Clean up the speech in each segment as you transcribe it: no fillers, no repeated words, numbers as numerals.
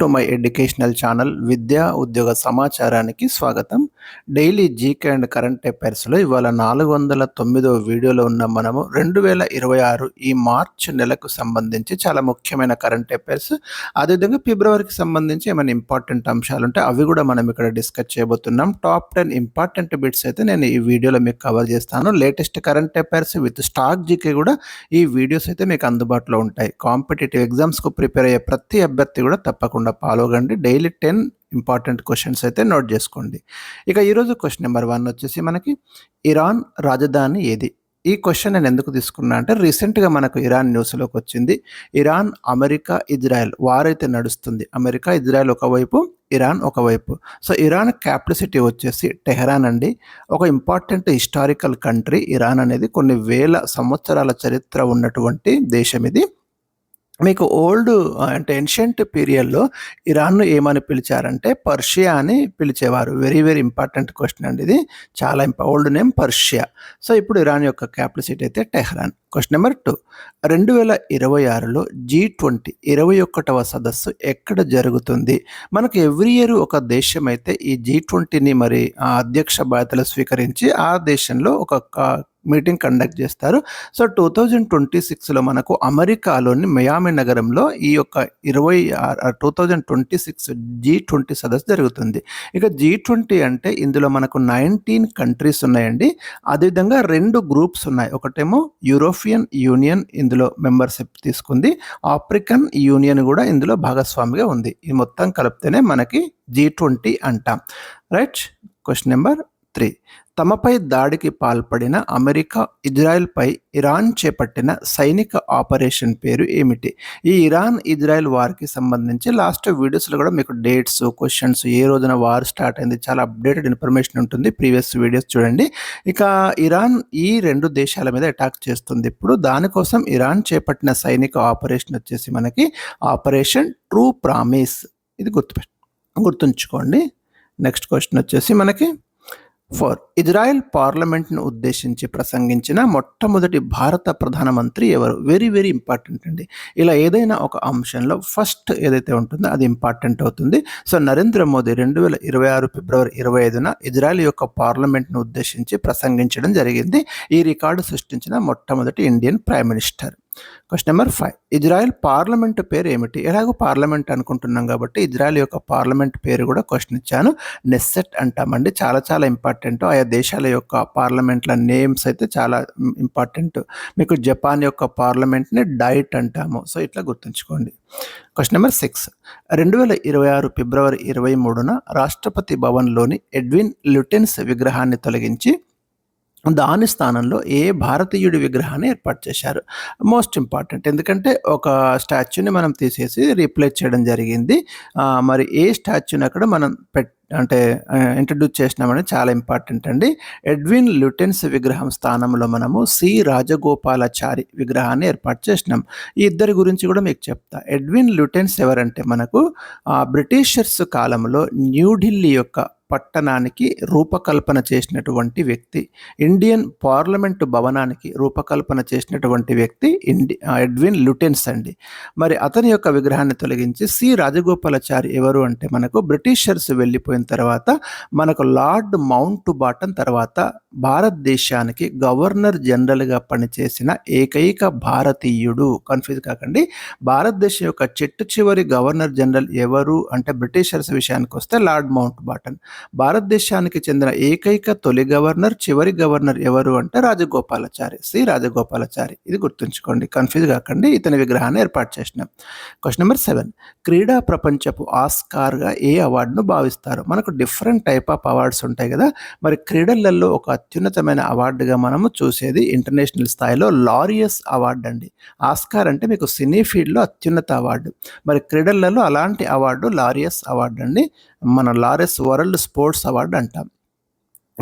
To my educational channel విద్యా ఉద్యోగ సమాచారానికి స్వాగతం. డైలీ జీకే అండ్ కరెంట్ అఫైర్స్లో ఇవాళ 409వ వీడియోలో ఉన్న మనము 2026 ఈ మార్చ్ నెలకు సంబంధించి చాలా ముఖ్యమైన కరెంట్ అఫైర్స్, అదేవిధంగా ఫిబ్రవరికి సంబంధించి ఏమైనా ఇంపార్టెంట్ అంశాలు ఉంటే అవి కూడా మనం ఇక్కడ డిస్కస్ చేయబోతున్నాం. టాప్ 10 ఇంపార్టెంట్ బిట్స్ అయితే నేను ఈ వీడియోలో మీకు కవర్ చేస్తాను. Latest current affairs with stock GK కూడా ఈ వీడియోస్ అయితే మీకు అందుబాటులో ఉంటాయి. కాంపిటేటివ్ ఎగ్జామ్స్కు ప్రిపేర్ అయ్యే ప్రతి అభ్యర్థి కూడా తప్పకుండా ఫాలో కండి. డైలీ 10 ఇంపార్టెంట్ క్వశ్చన్స్ అయితే నోట్ చేసుకోండి. ఇక ఈరోజు క్వశ్చన్ నెంబర్ 1 వచ్చేసి మనకి ఇరాన్ రాజధాని ఏది? ఈ క్వశ్చన్ నేను ఎందుకు తీసుకున్నా అంటే రీసెంట్గా మనకు ఇరాన్ న్యూస్లోకి వచ్చింది. ఇరాన్, అమెరికా, ఇజ్రాయెల్ వారైతే నడుస్తుంది. అమెరికా, ఇజ్రాయెల్ ఒకవైపు, ఇరాన్ ఒకవైపు. సో ఇరాన్ క్యాపిటల్ సిటీ వచ్చేసి టెహరాన్ అండి. ఒక ఇంపార్టెంట్ హిస్టారికల్ కంట్రీ ఇరాన్ అనేది. కొన్ని వేల సంవత్సరాల చరిత్ర ఉన్నటువంటి దేశం ఇది. మీకు ఓల్డ్ అంటే ఏన్షియంట్ పీరియడ్లో ఇరాన్ను ఏమని పిలిచారంటే పర్షియా అని పిలిచేవారు. వెరీ వెరీ ఇంపార్టెంట్ క్వశ్చన్ అండి ఇది. చాలా ఓల్డ్ నేమ్ పర్షియా. సో ఇప్పుడు ఇరాన్ యొక్క క్యాపిటల్ సిటీ అయితే టెహరాన్. క్వశ్చన్ నెంబర్ 2, 2026లో G20 21వ సదస్సు ఎక్కడ జరుగుతుంది? మనకు ఎవ్రీ ఇయర్ ఒక దేశం అయితే ఈ G20ని మరి అధ్యక్ష బాధ్యతలు స్వీకరించి ఆ దేశంలో ఒక మీటింగ్ కండక్ట్ చేస్తారు. సో 2026లో మనకు అమెరికాలోని మియామి నగరంలో ఈ యొక్క 2026 G20 సదస్సు జరుగుతుంది. ఇక G20 అంటే ఇందులో మనకు 19 కంట్రీస్ ఉన్నాయండి. అదేవిధంగా 2 గ్రూప్స్ ఉన్నాయి. ఒకటేమో యూరోపియన్ యూనియన్ ఇందులో మెంబర్షిప్ తీసుకుంది. ఆఫ్రికన్ యూనియన్ కూడా ఇందులో భాగస్వామిగా ఉంది. ఈ మొత్తం కలిపితేనే మనకి G20 అంటాం. రైట్. క్వశ్చన్ నెంబర్ 3, తమపై దాడికి పాల్పడిన అమెరికా, ఇజ్రాయెల్పై ఇరాన్ చేపట్టిన సైనిక ఆపరేషన్ పేరు ఏమిటి? ఈ ఇరాన్ ఇజ్రాయెల్ వార్కి సంబంధించి లాస్ట్ వీడియోస్లో కూడా మీకు డేట్స్, క్వశ్చన్స్, ఏ రోజున వార్ స్టార్ట్ అయింది, చాలా అప్డేటెడ్ ఇన్ఫర్మేషన్ ఉంటుంది. ప్రీవియస్ వీడియోస్ చూడండి. ఇక ఇరాన్ ఈ 2 దేశాల మీద అటాక్ చేస్తుంది. ఇప్పుడు దానికోసం ఇరాన్ చేపట్టిన సైనిక ఆపరేషన్ వచ్చేసి మనకి ఆపరేషన్ ట్రూ ప్రామిస్. ఇది గుర్తుంచుకోండి. నెక్స్ట్ క్వశ్చన్ వచ్చేసి మనకి 4, ఇజ్రాయెల్ పార్లమెంట్ను ఉద్దేశించి ప్రసంగించిన మొట్టమొదటి భారత ప్రధానమంత్రి ఎవరు? వెరీ వెరీ ఇంపార్టెంట్ అండి. ఇలా ఏదైనా ఒక అంశంలో ఫస్ట్ ఏదైతే ఉంటుందో అది ఇంపార్టెంట్ అవుతుంది. సో నరేంద్ర మోదీ 2026 ఫిబ్రవరి 25న ఇజ్రాయెల్ యొక్క పార్లమెంట్ను ఉద్దేశించి ప్రసంగించడం జరిగింది. ఈ రికార్డు సృష్టించిన మొట్టమొదటి Indian prime minister. Question number 5, Israel parliament పేరు ఏమిటి? ఎలాగో పార్లమెంట్ అనుకుంటున్నాం కాబట్టి ఇజ్రాయెల్ యొక్క పార్లమెంట్ పేరు కూడా క్వశ్చన్ ఇచ్చాను. నెస్సెట్ అంటామండి. చాలా చాలా ఇంపార్టెంట్. ఆయా దేశాల యొక్క పార్లమెంట్ల నేమ్స్ అయితే చాలా ఇంపార్టెంట్. మీకు జపాన్ యొక్క పార్లమెంట్ని డైట్ అంటాము. సో ఇట్లా గుర్తుంచుకోండి. క్వశ్చన్ నెంబర్ 6, 2026 ఫిబ్రవరి 23న రాష్ట్రపతి భవన్లోని ఎడ్విన్ ల్యూటెన్స్ విగ్రహాన్ని తొలగించి దాని స్థానంలో ఏ భారతీయుడి విగ్రహాన్ని ఏర్పాటు చేశారు? Most important. ఎందుకంటే ఒక స్టాచ్యూని మనం తీసేసి రీప్లేస్ చేయడం జరిగింది. మరి ఏ స్టాచ్యూని అక్కడ మనం ఇంట్రడ్యూస్ చేసినామని చాలా ఇంపార్టెంట్ అండి. ఎడ్విన్ ల్యూటెన్స్ విగ్రహం స్థానంలో మనము సి రాజగోపాలాచారి విగ్రహాన్ని ఏర్పాటు చేసినాం. ఈ ఇద్దరి గురించి కూడా మీకు చెప్తా. ఎడ్విన్ ల్యూటెన్స్ ఎవరంటే మనకు బ్రిటిషర్స్ కాలంలో న్యూఢిల్లీ యొక్క పట్టణానికి రూపకల్పన చేసినటువంటి వ్యక్తి. ఇండియన్ పార్లమెంటు భవనానికి రూపకల్పన చేసినటువంటి వ్యక్తి ఎడ్విన్ ల్యూటెన్స్ అండి. మరి అతని యొక్క విగ్రహాన్ని తొలగించి సి రాజగోపాలాచారి ఎవరు అంటే మనకు బ్రిటిషర్స్ వెళ్ళిపోయిన తర్వాత మనకు లార్డ్ మౌంట్ బాటన్ తర్వాత భారతదేశానికి గవర్నర్ జనరల్గా పనిచేసిన ఏకైక భారతీయుడు. కన్ఫ్యూజ్ కాకండి. భారతదేశం యొక్క చివరి గవర్నర్ జనరల్ ఎవరు అంటే బ్రిటిషర్స్ విషయానికి వస్తే లార్డ్ మౌంట్ బాటన్. భారతదేశానికి చెందిన ఏకైక తొలి గవర్నర్, చివరి గవర్నర్ ఎవరు అంటే రాజగోపాలాచారి, సి రాజగోపాలాచారి. ఇది గుర్తుంచుకోండి. కన్ఫ్యూజ్ కాకండి. ఇతని విగ్రహాన్ని ఏర్పాటు చేసినాం. క్వశ్చన్ నెంబర్ 7, క్రీడా ప్రపంచపు ఆస్కార్గా ఏ అవార్డును భావిస్తారు? మనకు డిఫరెంట్ టైప్ ఆఫ్ అవార్డ్స్ ఉంటాయి కదా. మరి క్రీడలలో ఒక అత్యున్నతమైన అవార్డుగా మనము చూసేది ఇంటర్నేషనల్ స్థాయిలో లారియస్ అవార్డు అండి. ఆస్కార్ అంటే మీకు సినీ ఫీల్డ్లో అత్యున్నత అవార్డు. మరి క్రీడలలో అలాంటి అవార్డు లారియస్ అవార్డు అండి. మన లారెస్ వరల్డ్ స్పోర్ట్స్ అవార్డు అంటాం.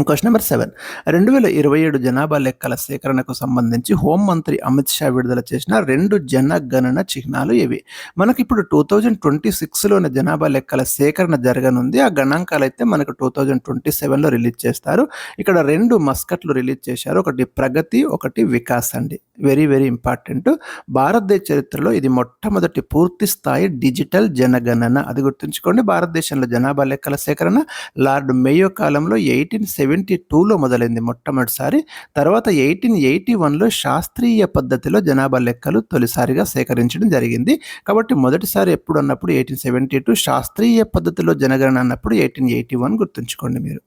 Question number 7. 2027 జనాభా లెక్కల సేకరణకు సంబంధించి హోంమంత్రి అమిత్ షా విడుదల చేసిన 2 జనగణన చిహ్నాలు ఇవి. మనకిప్పుడు 2026లోని జనాభా లెక్కల సేకరణ జరగనుంది. ఆ గణాంకాలైతే మనకు 2027లో రిలీజ్ చేస్తారు. ఇక్కడ 2 మస్కట్లు రిలీజ్ చేశారు. ఒకటి ప్రగతి, ఒకటి వికాస్ అండి. Very very important. భారతదేశ చరిత్రలో ఇది మొట్టమొదటి పూర్తి స్థాయి డిజిటల్ జనగణన. అది గుర్తుంచుకోండి. భారతదేశంలో జనాభా లెక్కల సేకరణ లార్డ్ మేయో కాలంలో 1872లో మొదలైంది మొట్టమొదటిసారి. తర్వాత 1881లో శాస్త్రీయ పద్ధతిలో జనాభా లెక్కలు తొలిసారిగా సేకరించడం జరిగింది. కాబట్టి మొదటిసారి ఎప్పుడు అన్నప్పుడు 1872, శాస్త్రీయ పద్ధతిలో జనగణన అన్నప్పుడు 1881 గుర్తుంచుకోండి మీరు.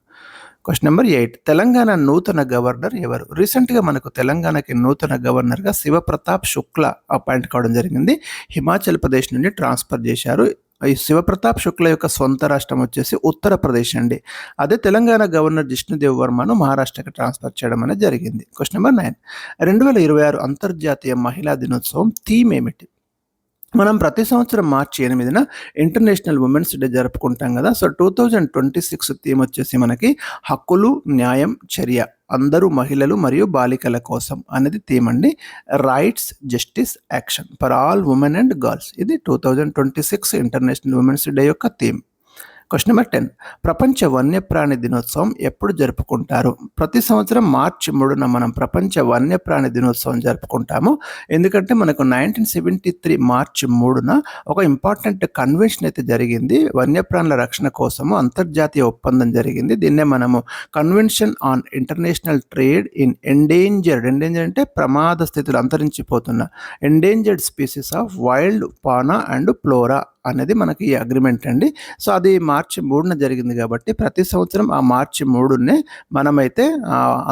Question number 8. తెలంగాణ నూతన గవర్నర్ ఎవరు? రీసెంట్గా మనకు తెలంగాణకి నూతన గవర్నర్గా శివప్రతాప్ శుక్లా అపాయింట్ కావడం జరిగింది. హిమాచల్ ప్రదేశ్ నుండి ట్రాన్స్ఫర్ చేశారు. ఈ శివప్రతాప్ శుక్ల యొక్క సొంత రాష్ట్రం వచ్చేసి ఉత్తరప్రదేశ్ అండి. అదే తెలంగాణ గవర్నర్ జిష్ణుదేవ్ వర్మను మహారాష్ట్రకి ట్రాన్స్ఫర్ చేయడం అనేది జరిగింది. Question number 9. 2026 అంతర్జాతీయ మహిళా దినోత్సవం థీమ్ ఏమిటి? మనం ప్రతి సంవత్సరం మార్చి 8న ఇంటర్నేషనల్ ఉమెన్స్ డే జరుపుకుంటాం కదా. సో 2026 థీమ్ వచ్చేసి మనకి హక్కులు, న్యాయం, చర్య, అందరూ మహిళలు మరియు బాలికల కోసం అనేది థీమ్ అండి. Rights, justice, action for all women and girls. ఇది 2026 ఇంటర్నేషనల్ ఉమెన్స్ డే యొక్క థీమ్. Question number 10. ప్రపంచ వన్యప్రాణి దినోత్సవం ఎప్పుడు జరుపుకుంటారు? ప్రతి సంవత్సరం మార్చి 3న మనం ప్రపంచ వన్యప్రాణి దినోత్సవం జరుపుకుంటాము. ఎందుకంటే మనకు 1973 మార్చి 3న ఒక ఇంపార్టెంట్ కన్వెన్షన్ అయితే జరిగింది. వన్యప్రాణుల రక్షణ కోసము అంతర్జాతీయ ఒప్పందం జరిగింది. దీన్నే మనము convention on international trade in endangered అంటే ప్రమాద స్థితిలో అంతరించిపోతున్న endangered species of wild fauna and flora అనేది మనకి ఈ అగ్రిమెంట్ అండి. సో అది మార్చి 3న జరిగింది కాబట్టి ప్రతి సంవత్సరం ఆ మార్చి 3నే మనమైతే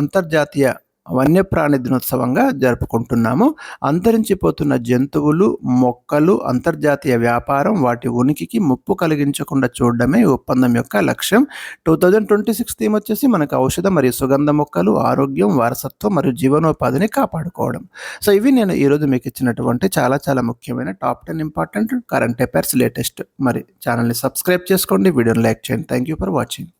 అంతర్జాతీయ వన్యప్రాణి దినోత్సవంగా జరుపుకుంటున్నాము. అంతరించిపోతున్న జంతువులు, మొక్కలు, అంతర్జాతీయ వ్యాపారం, వాటి ఉనికికి ముప్పు కలిగించకుండా చూడడమే ఈ ఒప్పందం యొక్క లక్ష్యం. 2026 థీమ్ వచ్చేసి మనకు ఔషధ మరియు సుగంధ మొక్కలు, ఆరోగ్యం, వారసత్వం మరియు జీవనోపాధిని కాపాడుకోవడం. సో ఇవి నేను ఈరోజు మీకు ఇచ్చినటువంటి చాలా చాలా ముఖ్యమైన top 10 important current affairs latest. మరి ఛానల్ని సబ్స్క్రైబ్ చేసుకోండి, వీడియోని లైక్ చేయండి. Thank you for watching.